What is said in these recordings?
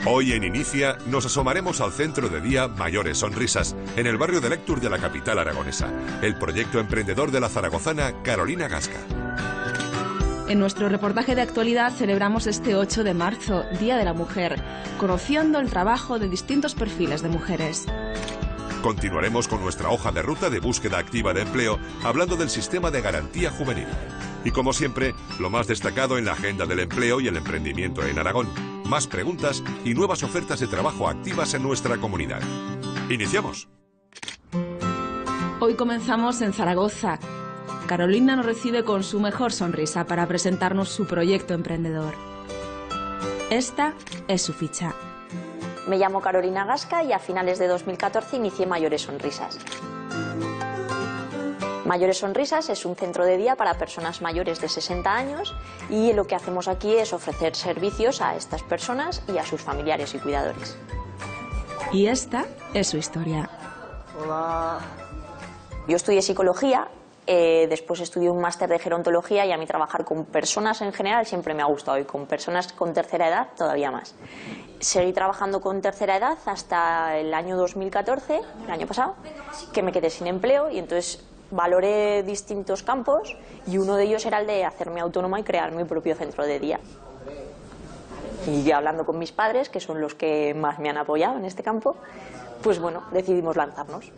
Hoy en Inicia nos asomaremos al centro de día Mayores Sonrisas, en el barrio de Lectur de la capital aragonesa, el proyecto emprendedor de la zaragozana Carolina Gasca. En nuestro reportaje de actualidad celebramos este 8 de marzo, Día de la Mujer, conociendo el trabajo de distintos perfiles de mujeres. Continuaremos con nuestra hoja de ruta de búsqueda activa de empleo, hablando del sistema de garantía juvenil. Y como siempre, lo más destacado en la agenda del empleo y el emprendimiento en Aragón. Más preguntas y nuevas ofertas de trabajo activas en nuestra comunidad. ¡Iniciamos! Hoy comenzamos en Zaragoza. Carolina nos recibe con su mejor sonrisa para presentarnos su proyecto emprendedor. Esta es su ficha. Me llamo Carolina Gasca y a finales de 2014 inicié Mayores Sonrisas. Mayores Sonrisas es un centro de día para personas mayores de 60 años y lo que hacemos aquí es ofrecer servicios a estas personas y a sus familiares y cuidadores. Y esta es su historia. Hola. Yo estudié psicología, después estudié un máster de gerontología y a mí trabajar con personas en general siempre me ha gustado y con personas con tercera edad todavía más. Seguí trabajando con tercera edad hasta el año 2014, el año pasado, que me quedé sin empleo y entonces valoré distintos campos y uno de ellos era el de hacerme autónoma y crear mi propio centro de día. Y hablando con mis padres, que son los que más me han apoyado en este campo, pues bueno, decidimos lanzarnos.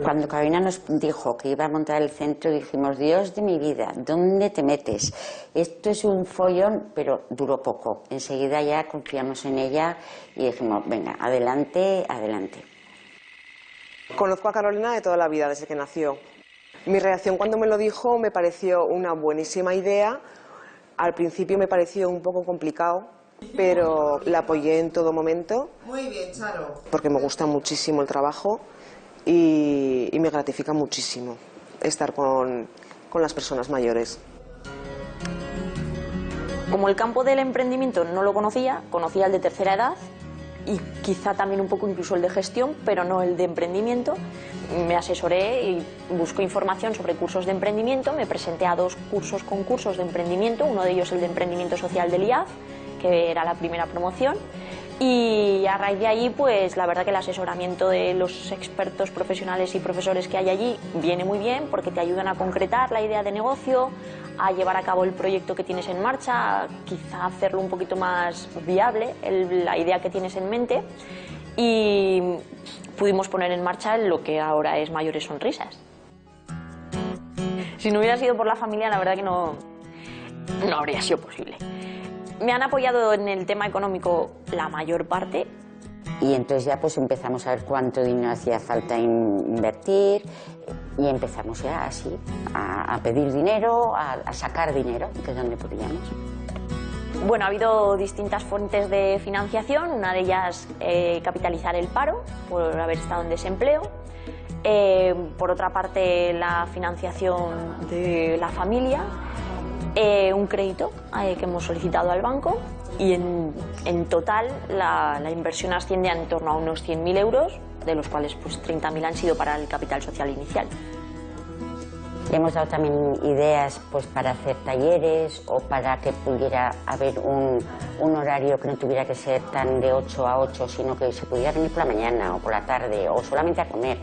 Cuando Carolina nos dijo que iba a montar el centro, dijimos, Dios de mi vida, ¿dónde te metes? Esto es un follón, pero duró poco. Enseguida ya confiamos en ella y dijimos, venga, adelante, adelante. Conozco a Carolina de toda la vida, desde que nació. Mi reacción cuando me lo dijo me pareció una buenísima idea. Al principio me pareció un poco complicado, pero la apoyé en todo momento. Muy bien, Charo. Porque me gusta muchísimo el trabajo y me gratifica muchísimo estar con las personas mayores. Como el campo del emprendimiento no lo conocía el de tercera edad y quizá también un poco incluso el de gestión, pero no el de emprendimiento. Me asesoré y busco información sobre cursos de emprendimiento, me presenté a 2 concursos de emprendimiento, uno de ellos el de emprendimiento social del IAF, que era la primera promoción, y a raíz de allí, pues la verdad que el asesoramiento de los expertos profesionales y profesores que hay allí viene muy bien porque te ayudan a concretar la idea de negocio, a llevar a cabo el proyecto que tienes en marcha, quizá hacerlo un poquito más viable, la idea que tienes en mente, y pudimos poner en marcha lo que ahora es Mayores Sonrisas. Si no hubiera sido por la familia, la verdad que no habría sido posible. Me han apoyado en el tema económico la mayor parte. Y entonces ya pues empezamos a ver cuánto dinero hacía falta invertir y empezamos ya así a pedir dinero, a sacar dinero, que es donde podíamos. Bueno, ha habido distintas fuentes de financiación, una de ellas capitalizar el paro por haber estado en desempleo. Por otra parte, la financiación de la familia, un crédito que hemos solicitado al banco y en total la inversión asciende a en torno a unos 100.000 euros, de los cuales pues 30.000 han sido para el capital social inicial. Le hemos dado también ideas pues, para hacer talleres o para que pudiera haber un horario que no tuviera que ser tan de 8 a 8, sino que se pudiera venir por la mañana o por la tarde o solamente a comer.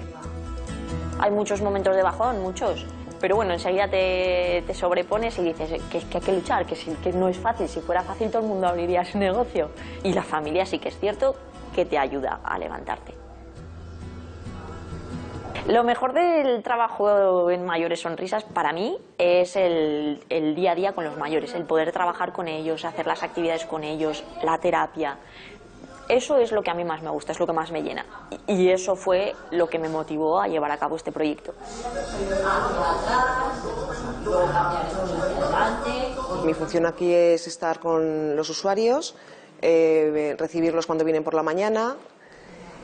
Hay muchos momentos de bajón, muchos, pero bueno, enseguida te sobrepones y dices que hay que luchar, que no es fácil. Si fuera fácil todo el mundo abriría su negocio. Y la familia sí que es cierto que te ayuda a levantarte. Lo mejor del trabajo en Mayores Sonrisas para mí es el día a día con los mayores, el poder trabajar con ellos, hacer las actividades con ellos, la terapia. Eso es lo que a mí más me gusta, es lo que más me llena. Y eso fue lo que me motivó a llevar a cabo este proyecto. Mi función aquí es estar con los usuarios, recibirlos cuando vienen por la mañana.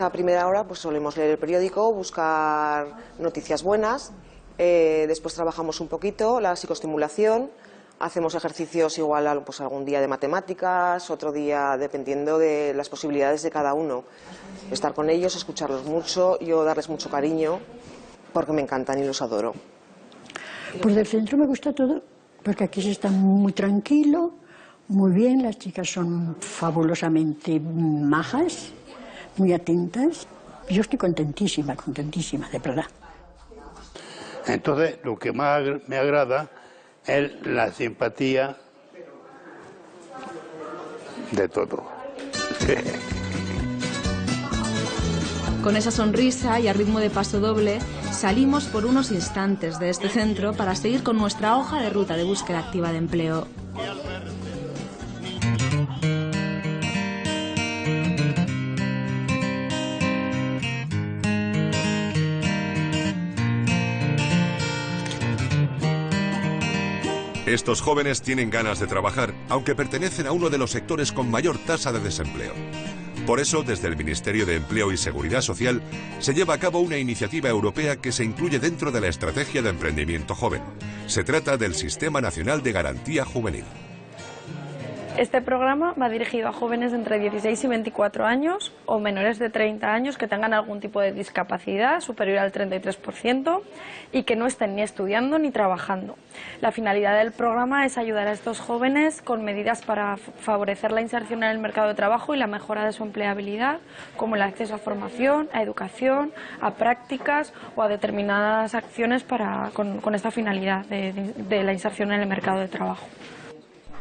A primera hora pues solemos leer el periódico, buscar noticias buenas, después trabajamos un poquito la psicoestimulación, hacemos ejercicios igual pues algún día de matemáticas, otro día dependiendo de las posibilidades de cada uno. Estar con ellos, escucharlos mucho, yo darles mucho cariño porque me encantan y los adoro. Pues del centro me gusta todo, porque aquí se está muy tranquilo, Muy bien, las chicas son fabulosamente majas, muy atentas. Yo estoy contentísima, de verdad. Entonces, lo que más me agrada es la simpatía de todo. Con esa sonrisa y a ritmo de paso doble, salimos por unos instantes de este centro para seguir con nuestra hoja de ruta de búsqueda activa de empleo. Estos jóvenes tienen ganas de trabajar, aunque pertenecen a uno de los sectores con mayor tasa de desempleo. Por eso, desde el Ministerio de Empleo y Seguridad Social, se lleva a cabo una iniciativa europea que se incluye dentro de la Estrategia de Emprendimiento Joven. Se trata del Sistema Nacional de Garantía Juvenil. Este programa va dirigido a jóvenes de entre 16 y 24 años o menores de 30 años que tengan algún tipo de discapacidad superior al 33% y que no estén ni estudiando ni trabajando. La finalidad del programa es ayudar a estos jóvenes con medidas para favorecer la inserción en el mercado de trabajo y la mejora de su empleabilidad, como el acceso a formación, a educación, a prácticas o a determinadas acciones con esta finalidad de la inserción en el mercado de trabajo.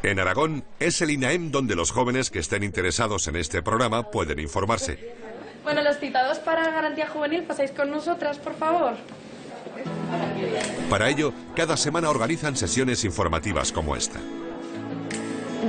En Aragón es el INAEM donde los jóvenes que estén interesados en este programa pueden informarse. Bueno, los citados para Garantía Juvenil, pasáis con nosotras, por favor. Para ello, cada semana organizan sesiones informativas como esta.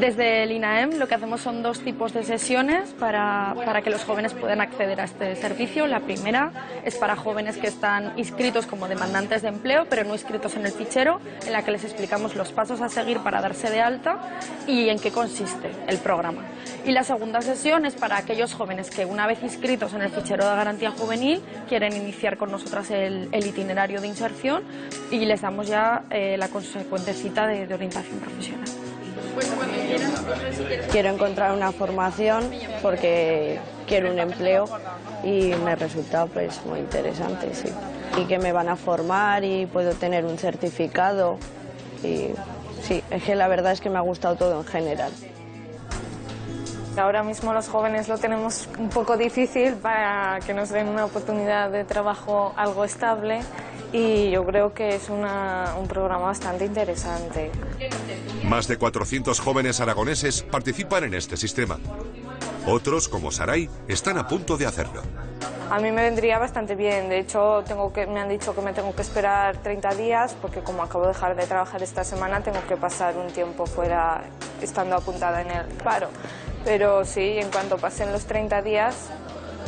Desde el INAEM lo que hacemos son dos tipos de sesiones para que los jóvenes puedan acceder a este servicio. La primera es para jóvenes que están inscritos como demandantes de empleo, pero no inscritos en el fichero, en la que les explicamos los pasos a seguir para darse de alta y en qué consiste el programa. Y la segunda sesión es para aquellos jóvenes que, una vez inscritos en el fichero de Garantía Juvenil, quieren iniciar con nosotras el itinerario de inserción y les damos ya la consecuente cita de orientación profesional. Quiero encontrar una formación porque quiero un empleo y me resulta pues muy interesante, sí. Y que me van a formar y puedo tener un certificado y sí, es que la verdad es que me ha gustado todo en general. Ahora mismo los jóvenes lo tenemos un poco difícil para que nos den una oportunidad de trabajo algo estable y yo creo que es un programa bastante interesante. Más de 400 jóvenes aragoneses participan en este sistema. Otros, como Saray, están a punto de hacerlo. A mí me vendría bastante bien, de hecho me han dicho que me tengo que esperar 30 días porque como acabo de dejar de trabajar esta semana tengo que pasar un tiempo fuera estando apuntada en el paro. Pero sí, en cuanto pasen los 30 días,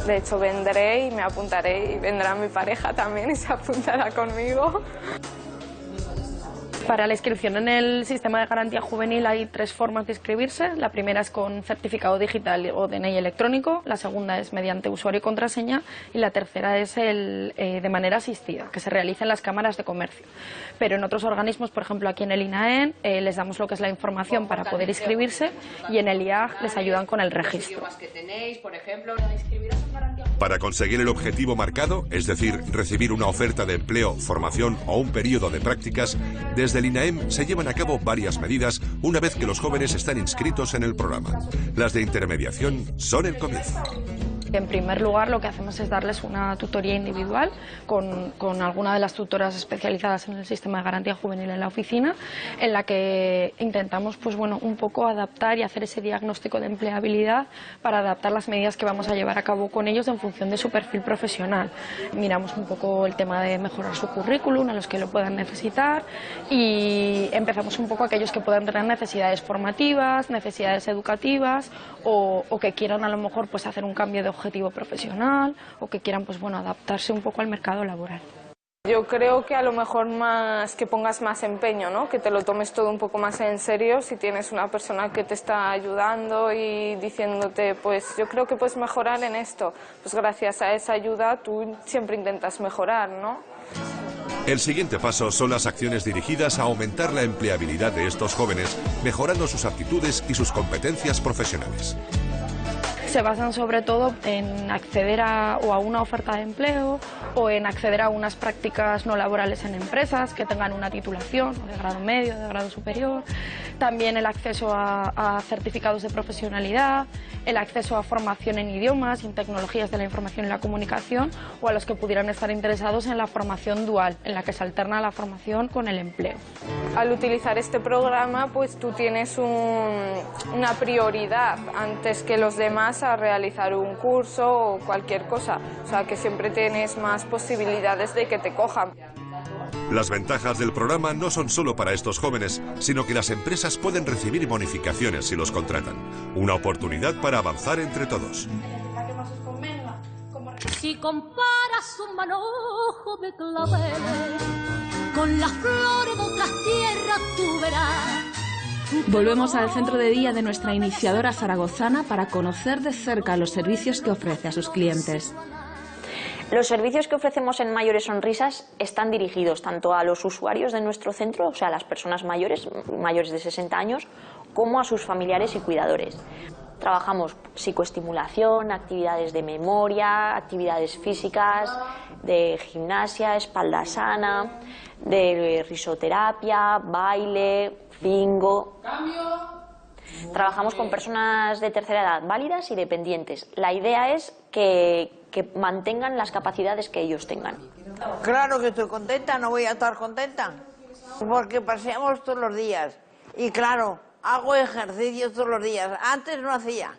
de hecho vendré y me apuntaré y vendrá mi pareja también y se apuntará conmigo. Para la inscripción en el sistema de garantía juvenil hay tres formas de inscribirse. La primera es con certificado digital o DNI electrónico, la segunda es mediante usuario y contraseña y la tercera es de manera asistida, que se realiza en las cámaras de comercio. Pero en otros organismos, por ejemplo aquí en el INAEM, les damos lo que es la información para poder inscribirse y en el IAG les ayudan con el registro. Para conseguir el objetivo marcado, es decir, recibir una oferta de empleo, formación o un periodo de prácticas, desde el INAEM se llevan a cabo varias medidas una vez que los jóvenes están inscritos en el programa. Las de intermediación son el comienzo. En primer lugar, lo que hacemos es darles una tutoría individual con alguna de las tutoras especializadas en el sistema de garantía juvenil en la oficina, en la que intentamos un poco adaptar y hacer ese diagnóstico de empleabilidad para adaptar las medidas que vamos a llevar a cabo con ellos en función de su perfil profesional. Miramos un poco el tema de mejorar su currículum a los que lo puedan necesitar y empezamos un poco a aquellos que puedan tener necesidades formativas, necesidades educativas o que quieran a lo mejor hacer un cambio de objetivo profesional o que quieran adaptarse un poco al mercado laboral. Yo creo que a lo mejor más que pongas más empeño, ¿no? Que te lo tomes todo un poco más en serio si tienes una persona que te está ayudando y diciéndote yo creo que puedes mejorar en esto, pues gracias a esa ayuda tú siempre intentas mejorar, ¿no? El siguiente paso son las acciones dirigidas a aumentar la empleabilidad de estos jóvenes, mejorando sus aptitudes y sus competencias profesionales. se basan sobre todo en acceder a una oferta de empleo o en acceder a unas prácticas no laborales en empresas que tengan una titulación de grado medio, de grado superior, también el acceso a certificados de profesionalidad, el acceso a formación en idiomas, en tecnologías de la información y la comunicación, o a los que pudieran estar interesados en la formación dual, en la que se alterna la formación con el empleo. Al utilizar este programa, pues tú tienes una prioridad antes que los demás a realizar un curso o cualquier cosa, o sea que siempre tienes más posibilidades de que te cojan. Las ventajas del programa no son solo para estos jóvenes, sino que las empresas pueden recibir bonificaciones si los contratan. Una oportunidad para avanzar entre todos. Si comparas un manojo de claveles con las flores de otras tierras, tú verás. Volvemos al centro de día de nuestra iniciadora zaragozana para conocer de cerca los servicios que ofrece a sus clientes. Los servicios que ofrecemos en Mayores Sonrisas están dirigidos tanto a los usuarios de nuestro centro, o sea, a las personas mayores de 60 años, como a sus familiares y cuidadores. Trabajamos psicoestimulación, actividades de memoria, actividades físicas, de gimnasia, espalda sana, de risoterapia, baile, bingo. Trabajamos con personas de tercera edad válidas y dependientes. La idea es que mantengan las capacidades que ellos tengan. Claro que estoy contenta, no voy a estar contenta, porque paseamos todos los días y claro, hago ejercicios todos los días. Antes no hacía,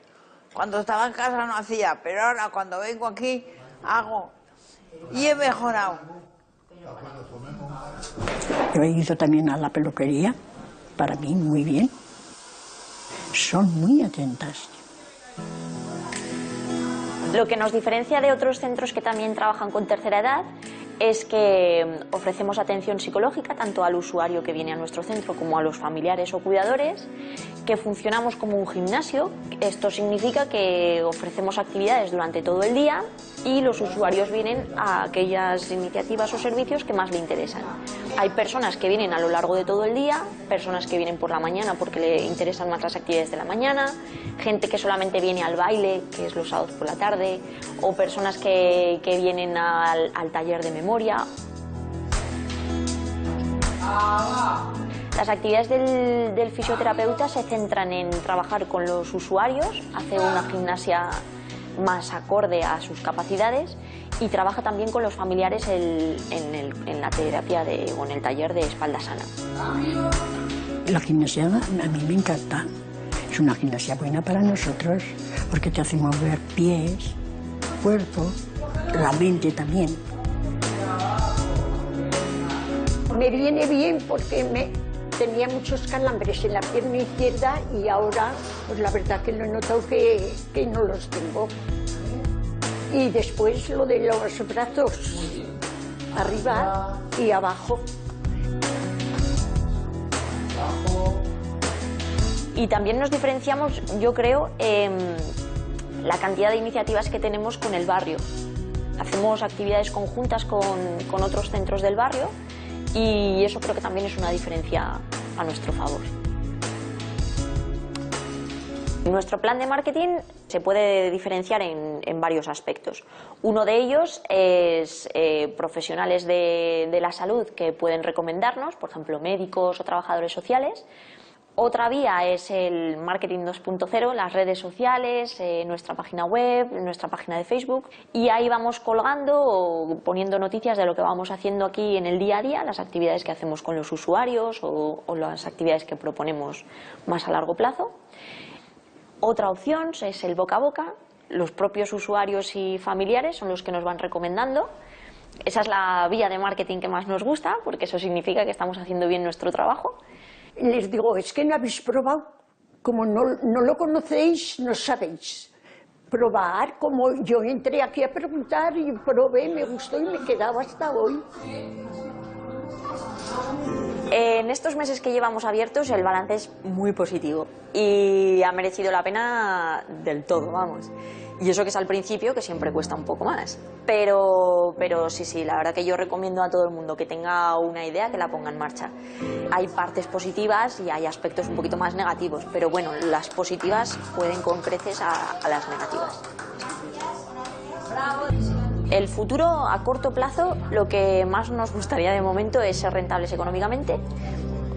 cuando estaba en casa no hacía, pero ahora cuando vengo aquí hago y he mejorado. Yo he ido también a la peluquería, para mí muy bien. Son muy atentas. Lo que nos diferencia de otros centros que también trabajan con tercera edad es que ofrecemos atención psicológica tanto al usuario que viene a nuestro centro como a los familiares o cuidadores, que funcionamos como un gimnasio. Esto significa que ofrecemos actividades durante todo el día y los usuarios vienen a aquellas iniciativas o servicios que más le interesan. Hay personas que vienen a lo largo de todo el día, personas que vienen por la mañana porque le interesan más las actividades de la mañana, gente que solamente viene al baile, que es los sábados por la tarde, o personas que vienen al taller de memoria. Las actividades del fisioterapeuta se centran en trabajar con los usuarios, hacer una gimnasia más acorde a sus capacidades y trabaja también con los familiares en la terapia o en el taller de espalda sana. La gimnasia a mí me encanta. Es una gimnasia buena para nosotros porque te hace mover pies, cuerpo, la mente también. Me viene bien porque tenía muchos calambres en la pierna izquierda y ahora, pues la verdad que lo he notado que no los tengo. Y después lo de los brazos, arriba y abajo. Y también nos diferenciamos, yo creo, la cantidad de iniciativas que tenemos con el barrio. Hacemos actividades conjuntas con otros centros del barrio y eso creo que también es una diferencia a nuestro favor. Nuestro plan de marketing se puede diferenciar en varios aspectos. Uno de ellos es profesionales de la salud que pueden recomendarnos, por ejemplo, médicos o trabajadores sociales. Otra vía es el marketing 2.0, las redes sociales, nuestra página web, nuestra página de Facebook, y ahí vamos colgando o poniendo noticias de lo que vamos haciendo aquí en el día a día, las actividades que hacemos con los usuarios o las actividades que proponemos más a largo plazo. Otra opción es el boca a boca, los propios usuarios y familiares son los que nos van recomendando. Esa es la vía de marketing que más nos gusta, porque eso significa que estamos haciendo bien nuestro trabajo. Les digo, es que no habéis probado, como no lo conocéis, no sabéis. Probar, como yo entré aquí a preguntar y probé, me gustó y me he quedado hasta hoy. En estos meses que llevamos abiertos el balance es muy positivo y ha merecido la pena del todo, vamos. Y eso que es al principio, que siempre cuesta un poco más. Pero sí, la verdad que yo recomiendo a todo el mundo que tenga una idea que la ponga en marcha. Hay partes positivas y hay aspectos un poquito más negativos, pero bueno, las positivas pueden con creces a las negativas. El futuro a corto plazo, lo que más nos gustaría de momento es ser rentables económicamente,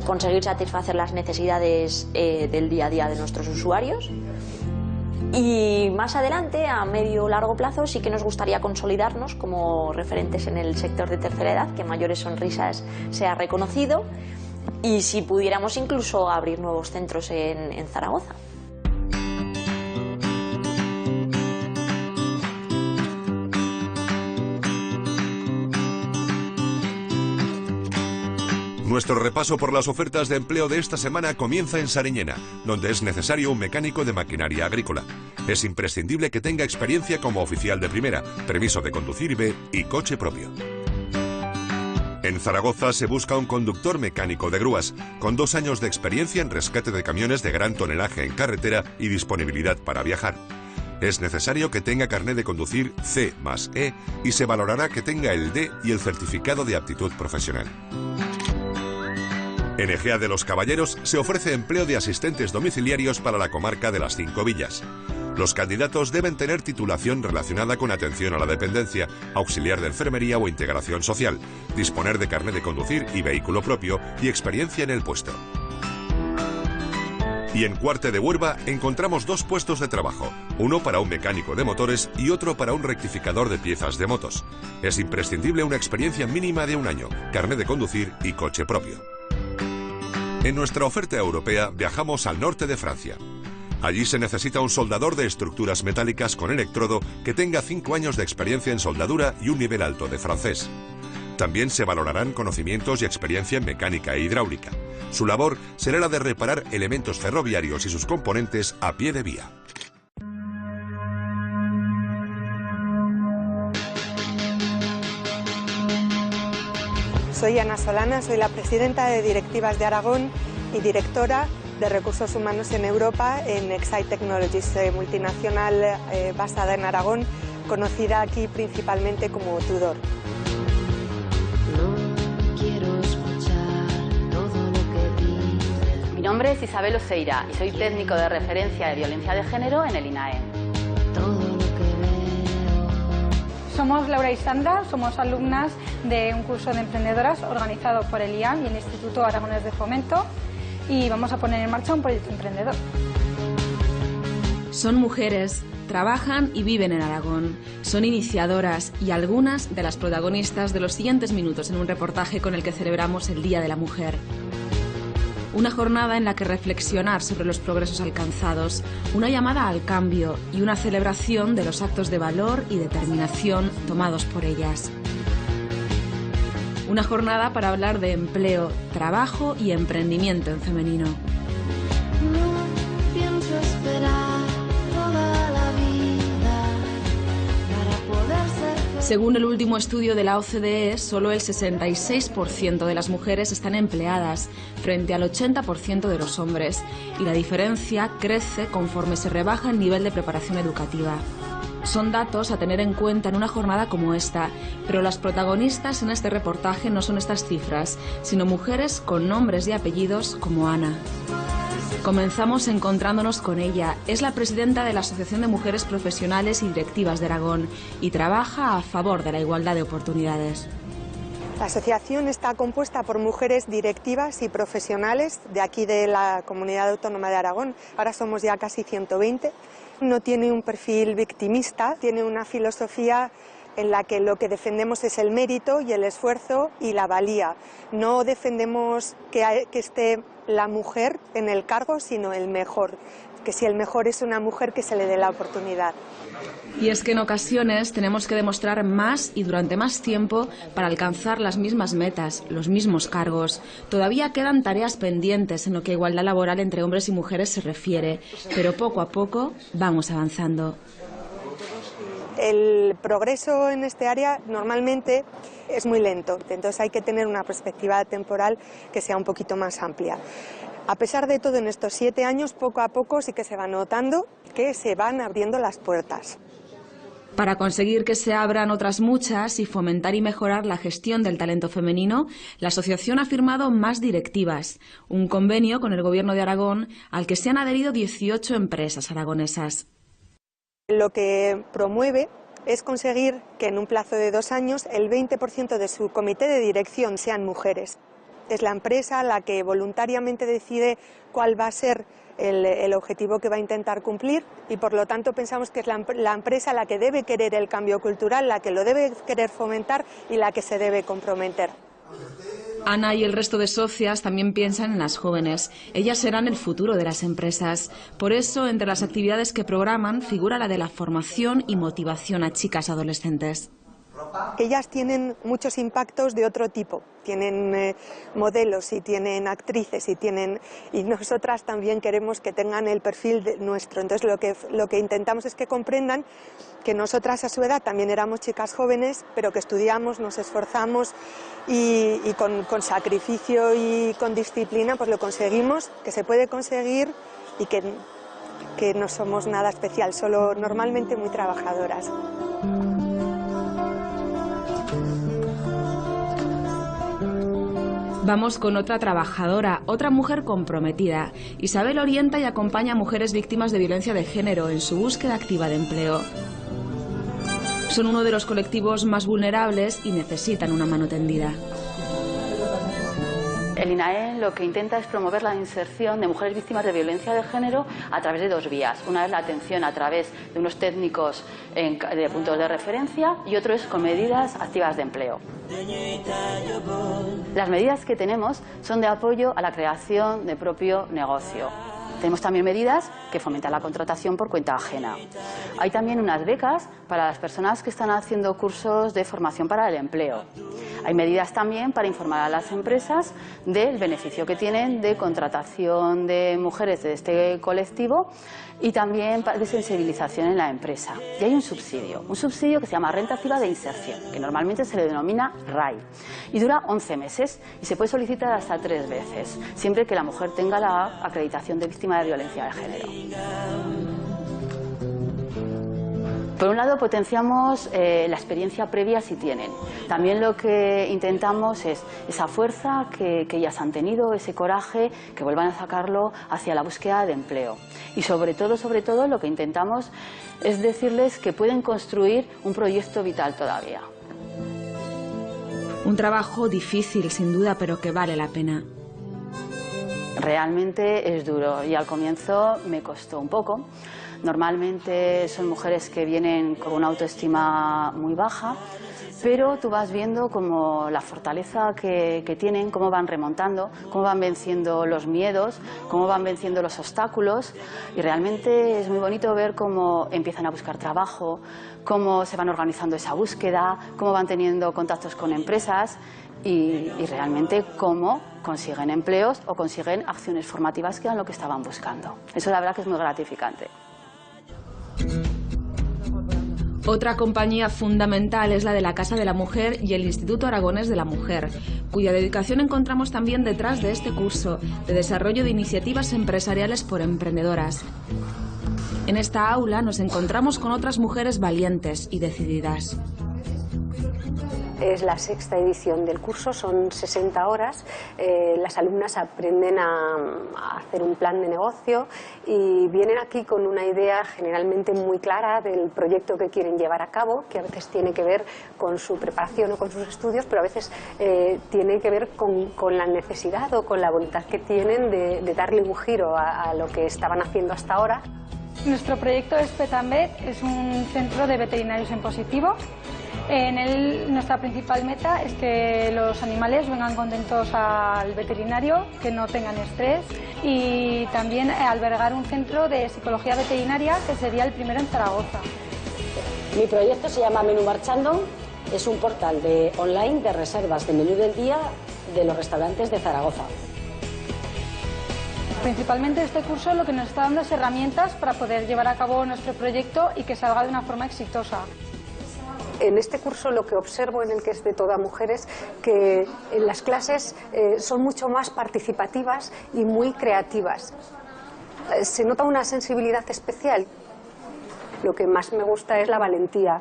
conseguir satisfacer las necesidades del día a día de nuestros usuarios. Y más adelante, a medio o largo plazo, sí que nos gustaría consolidarnos como referentes en el sector de tercera edad, que Mayores Sonrisas sea reconocido y si pudiéramos incluso abrir nuevos centros en Zaragoza. Nuestro repaso por las ofertas de empleo de esta semana comienza en Sariñena, donde es necesario un mecánico de maquinaria agrícola. Es imprescindible que tenga experiencia como oficial de primera, permiso de conducir B y coche propio. En Zaragoza se busca un conductor mecánico de grúas, con 2 años de experiencia en rescate de camiones de gran tonelaje en carretera y disponibilidad para viajar. Es necesario que tenga carné de conducir C+E y se valorará que tenga el D y el certificado de aptitud profesional. En Ejea de los Caballeros se ofrece empleo de asistentes domiciliarios para la comarca de las 5 villas. Los candidatos deben tener titulación relacionada con atención a la dependencia, auxiliar de enfermería o integración social, disponer de carné de conducir y vehículo propio y experiencia en el puesto. Y en Cuarte de Huerva encontramos 2 puestos de trabajo, uno para un mecánico de motores y otro para un rectificador de piezas de motos. Es imprescindible una experiencia mínima de 1 año, carné de conducir y coche propio. En nuestra oferta europea viajamos al norte de Francia. Allí se necesita un soldador de estructuras metálicas con electrodo que tenga 5 años de experiencia en soldadura y un nivel alto de francés. También se valorarán conocimientos y experiencia en mecánica e hidráulica. Su labor será la de reparar elementos ferroviarios y sus componentes a pie de vía. Soy Ana Solana, soy la presidenta de Directivas de Aragón y directora de Recursos Humanos en Europa en Excite Technologies, multinacional basada en Aragón, conocida aquí principalmente como Tudor. Mi nombre es Isabel Oseira y soy técnico de referencia de violencia de género en el INAE. Somos Laura y Sandra, somos alumnas de un curso de emprendedoras organizado por el IAM y el Instituto Aragonés de Fomento y vamos a poner en marcha un proyecto emprendedor. Son mujeres, trabajan y viven en Aragón. Son iniciadoras y algunas de las protagonistas de los siguientes minutos en un reportaje con el que celebramos el Día de la Mujer. Una jornada en la que reflexionar sobre los progresos alcanzados, una llamada al cambio y una celebración de los actos de valor y determinación tomados por ellas. Una jornada para hablar de empleo, trabajo y emprendimiento en femenino. No pienso esperar toda la vida para poder ser feliz. Según el último estudio de la OCDE, solo el 66% de las mujeres están empleadas, frente al 80% de los hombres, y la diferencia crece conforme se rebaja el nivel de preparación educativa. Son datos a tener en cuenta en una jornada como esta, pero las protagonistas en este reportaje no son estas cifras, sino mujeres con nombres y apellidos como Ana. Comenzamos encontrándonos con ella. Es la presidenta de la Asociación de Mujeres Profesionales y Directivas de Aragón y trabaja a favor de la igualdad de oportunidades. La asociación está compuesta por mujeres directivas y profesionales de aquí de la Comunidad Autónoma de Aragón. Ahora somos ya casi 120. No tiene un perfil victimista, tiene una filosofía en la que lo que defendemos es el mérito y el esfuerzo y la valía. No defendemos que esté la mujer en el cargo, sino el mejor, que si el mejor es una mujer, que se le dé la oportunidad. Y es que en ocasiones tenemos que demostrar más y durante más tiempo para alcanzar las mismas metas, los mismos cargos. Todavía quedan tareas pendientes en lo que a igualdad laboral entre hombres y mujeres se refiere, pero poco a poco vamos avanzando. El progreso en este área normalmente es muy lento, entonces hay que tener una perspectiva temporal que sea un poquito más amplia. A pesar de todo, en estos 7 años, poco a poco sí que se va notando que se van abriendo las puertas. Para conseguir que se abran otras muchas y fomentar y mejorar la gestión del talento femenino, la asociación ha firmado más directivas, un convenio con el Gobierno de Aragón al que se han adherido 18 empresas aragonesas. Lo que promueve es conseguir que en un plazo de 2 años el 20% de su comité de dirección sean mujeres. Es la empresa la que voluntariamente decide cuál va a ser el objetivo que va a intentar cumplir y por lo tanto pensamos que es la empresa la que debe querer el cambio cultural, la que lo debe querer fomentar y la que se debe comprometer. Ana y el resto de socias también piensan en las jóvenes. Ellas serán el futuro de las empresas. Por eso, entre las actividades que programan figura la de la formación y motivación a chicas adolescentes. Ellas tienen muchos impactos de otro tipo, tienen modelos y tienen actrices y nosotras también queremos que tengan el perfil nuestro. Entonces lo que intentamos es que comprendan que nosotras a su edad también éramos chicas jóvenes, pero que estudiamos, nos esforzamos y con sacrificio y con disciplina pues lo conseguimos, que se puede conseguir y que no somos nada especial, solo normalmente muy trabajadoras. Vamos con otra trabajadora, otra mujer comprometida. Isabel orienta y acompaña a mujeres víctimas de violencia de género en su búsqueda activa de empleo. Son uno de los colectivos más vulnerables y necesitan una mano tendida. El INAE lo que intenta es promover la inserción de mujeres víctimas de violencia de género a través de 2 vías. Una es la atención a través de unos técnicos de puntos de referencia y otro es con medidas activas de empleo. Las medidas que tenemos son de apoyo a la creación de propio negocio. Tenemos también medidas que fomentan la contratación por cuenta ajena. Hay también unas becas para las personas que están haciendo cursos de formación para el empleo. Hay medidas también para informar a las empresas del beneficio que tienen de contratación de mujeres de este colectivo y también de sensibilización en la empresa. Y hay un subsidio que se llama Renta Activa de Inserción, que normalmente se le denomina RAI, y dura 11 meses y se puede solicitar hasta 3 veces, siempre que la mujer tenga la acreditación de víctima de violencia de género. Por un lado, potenciamos la experiencia previa si tienen. También lo que intentamos es esa fuerza que ellas han tenido, ese coraje, que vuelvan a sacarlo hacia la búsqueda de empleo. Y sobre todo, lo que intentamos es decirles que pueden construir un proyecto vital todavía. Un trabajo difícil, sin duda, pero que vale la pena. Realmente es duro y al comienzo me costó un poco. Normalmente son mujeres que vienen con una autoestima muy baja, pero tú vas viendo como la fortaleza que tienen, cómo van remontando, cómo van venciendo los miedos, cómo van venciendo los obstáculos y realmente es muy bonito ver cómo empiezan a buscar trabajo, cómo se van organizando esa búsqueda, cómo van teniendo contactos con empresas y realmente cómo consiguen empleos o consiguen acciones formativas que eran lo que estaban buscando. Eso la verdad que es muy gratificante. Otra compañía fundamental es la de la Casa de la Mujer y el Instituto Aragonés de la Mujer, cuya dedicación encontramos también detrás de este curso de desarrollo de iniciativas empresariales por emprendedoras. En esta aula nos encontramos con otras mujeres valientes y decididas. Es la 6ª edición del curso, son 60 horas. Las alumnas aprenden a hacer un plan de negocio y vienen aquí con una idea generalmente muy clara del proyecto que quieren llevar a cabo, que a veces tiene que ver con su preparación o con sus estudios, pero a veces tiene que ver con la necesidad o con la voluntad que tienen de darle un giro a lo que estaban haciendo hasta ahora. Nuestro proyecto es Petambet, es un centro de veterinarios en positivo. En él, nuestra principal meta es que los animales vengan contentos al veterinario, que no tengan estrés y también albergar un centro de psicología veterinaria que sería el primero en Zaragoza. Mi proyecto se llama Menú Marchando, es un portal online de reservas de menú del día de los restaurantes de Zaragoza. Principalmente este curso lo que nos está dando es herramientas para poder llevar a cabo nuestro proyecto y que salga de una forma exitosa. En este curso lo que observo, en el que es de toda mujer, es que en las clases son mucho más participativas y muy creativas. Se nota una sensibilidad especial. Lo que más me gusta es la valentía.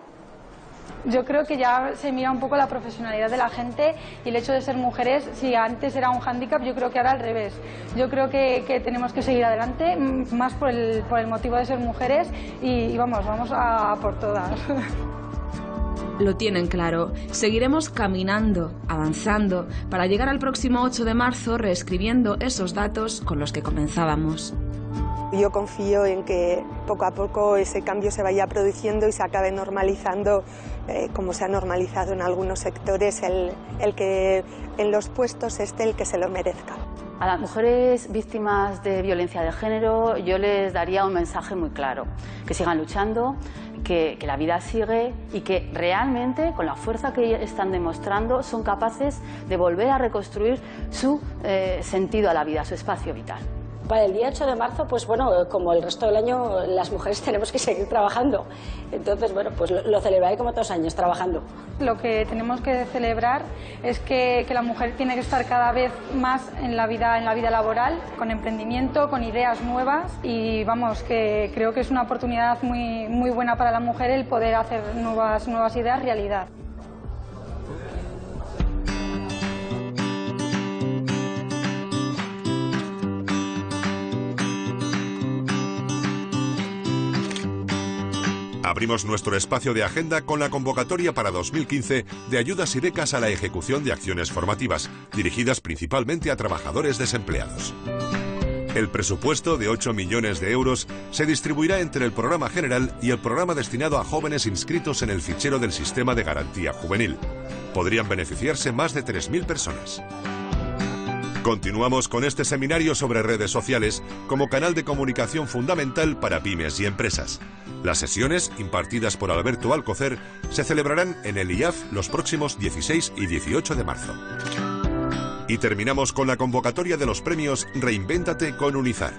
Yo creo que ya se mira un poco la profesionalidad de la gente y el hecho de ser mujeres, si antes era un hándicap, yo creo que ahora al revés. Yo creo que tenemos que seguir adelante, más por el motivo de ser mujeres y vamos a por todas. Lo tienen claro, seguiremos caminando, avanzando, para llegar al próximo 8 de marzo reescribiendo esos datos con los que comenzábamos. Yo confío en que poco a poco ese cambio se vaya produciendo y se acabe normalizando, como se ha normalizado en algunos sectores, el que en los puestos esté el que se lo merezca. A las mujeres víctimas de violencia de género yo les daría un mensaje muy claro, que sigan luchando, que la vida sigue y que realmente, con la fuerza que están demostrando, son capaces de volver a reconstruir su sentido a la vida, su espacio vital. Para el día 8 de marzo, pues bueno, como el resto del año, las mujeres tenemos que seguir trabajando. Entonces, bueno, pues lo celebraré como todos los años, trabajando. Lo que tenemos que celebrar es que la mujer tiene que estar cada vez más en la vida laboral, con emprendimiento, con ideas nuevas y vamos, que creo que es una oportunidad muy buena para la mujer el poder hacer nuevas ideas realidad. Abrimos nuestro espacio de agenda con la convocatoria para 2015 de ayudas y becas a la ejecución de acciones formativas, dirigidas principalmente a trabajadores desempleados. El presupuesto de 8 millones de euros se distribuirá entre el programa general y el programa destinado a jóvenes inscritos en el fichero del Sistema de Garantía Juvenil. Podrían beneficiarse más de 3.000 personas. Continuamos con este seminario sobre redes sociales como canal de comunicación fundamental para pymes y empresas. Las sesiones, impartidas por Alberto Alcocer, se celebrarán en el IAF los próximos 16 y 18 de marzo. Y terminamos con la convocatoria de los premios Reinvéntate con UNIZAR.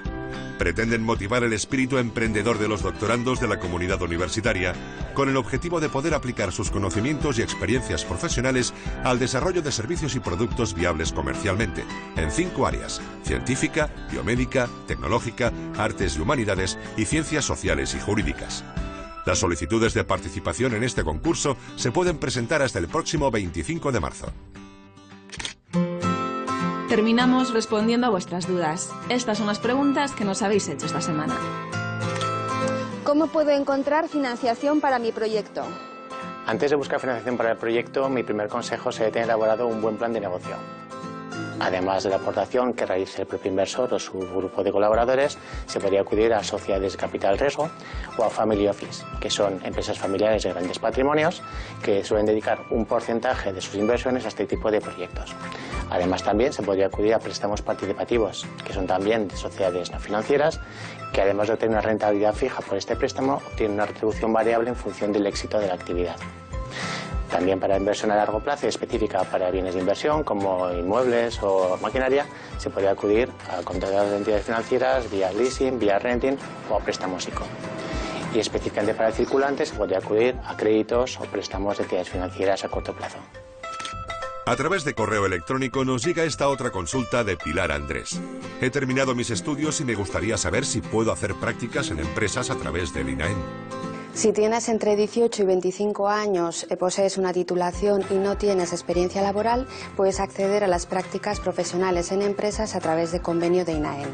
Pretenden motivar el espíritu emprendedor de los doctorandos de la comunidad universitaria con el objetivo de poder aplicar sus conocimientos y experiencias profesionales al desarrollo de servicios y productos viables comercialmente, en 5 áreas: científica, biomédica, tecnológica, artes y humanidades y ciencias sociales y jurídicas. Las solicitudes de participación en este concurso se pueden presentar hasta el próximo 25 de marzo. Terminamos respondiendo a vuestras dudas. Estas son las preguntas que nos habéis hecho esta semana. ¿Cómo puedo encontrar financiación para mi proyecto? Antes de buscar financiación para el proyecto, mi primer consejo sería tener elaborado un buen plan de negocio. Además de la aportación que realice el propio inversor o su grupo de colaboradores, se podría acudir a sociedades de capital riesgo o a family office, que son empresas familiares de grandes patrimonios que suelen dedicar un porcentaje de sus inversiones a este tipo de proyectos. Además, también se podría acudir a préstamos participativos, que son también de sociedades no financieras, que además de obtener una rentabilidad fija por este préstamo, obtienen una retribución variable en función del éxito de la actividad. También para inversión a largo plazo específica para bienes de inversión como inmuebles o maquinaria, se puede acudir a contratos de entidades financieras vía leasing, vía renting o a préstamos ICO. Y específicamente para el circulante se podría acudir a créditos o préstamos de entidades financieras a corto plazo. A través de correo electrónico nos llega esta otra consulta de Pilar Andrés. He terminado mis estudios y me gustaría saber si puedo hacer prácticas en empresas a través del INAEM. Si tienes entre 18 y 25 años, posees una titulación y no tienes experiencia laboral, puedes acceder a las prácticas profesionales en empresas a través de convenio de INAEM.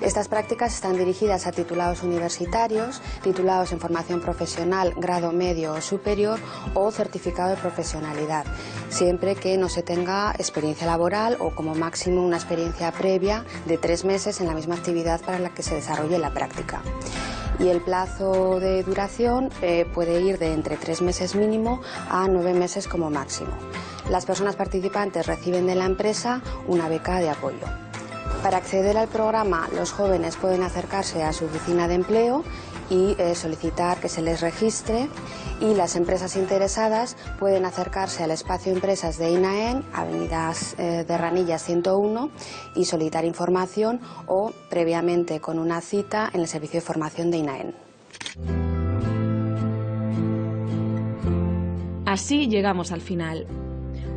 Estas prácticas están dirigidas a titulados universitarios, titulados en formación profesional, grado medio o superior o certificado de profesionalidad, siempre que no se tenga experiencia laboral o como máximo una experiencia previa de 3 meses en la misma actividad para la que se desarrolle la práctica. Y el plazo de duración puede ir de entre 3 meses mínimo a 9 meses como máximo. Las personas participantes reciben de la empresa una beca de apoyo. Para acceder al programa, los jóvenes pueden acercarse a su oficina de empleo y solicitar que se les registre, y las empresas interesadas pueden acercarse al espacio Empresas de INAEN, Avenidas de Ranillas 101, y solicitar información o previamente con una cita en el servicio de formación de INAEN. Así llegamos al final.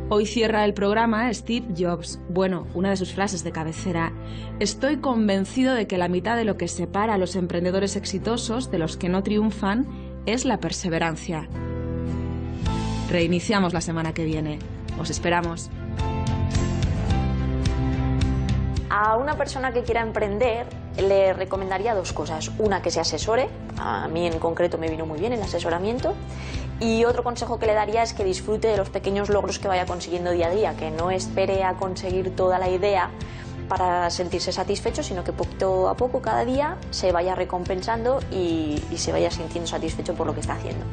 Hoy cierra el programa Steve Jobs. Bueno, una de sus frases de cabecera: estoy convencido de que la mitad de lo que separa a los emprendedores exitosos de los que no triunfan es la perseverancia. Reiniciamos la semana que viene. Os esperamos. A una persona que quiera emprender le recomendaría dos cosas. Una, que se asesore. A mí en concreto me vino muy bien el asesoramiento. Y otro consejo que le daría es que disfrute de los pequeños logros que vaya consiguiendo día a día, que no espere a conseguir toda la idea para sentirse satisfecho, sino que poquito a poco, cada día, se vaya recompensando y se vaya sintiendo satisfecho por lo que está haciendo.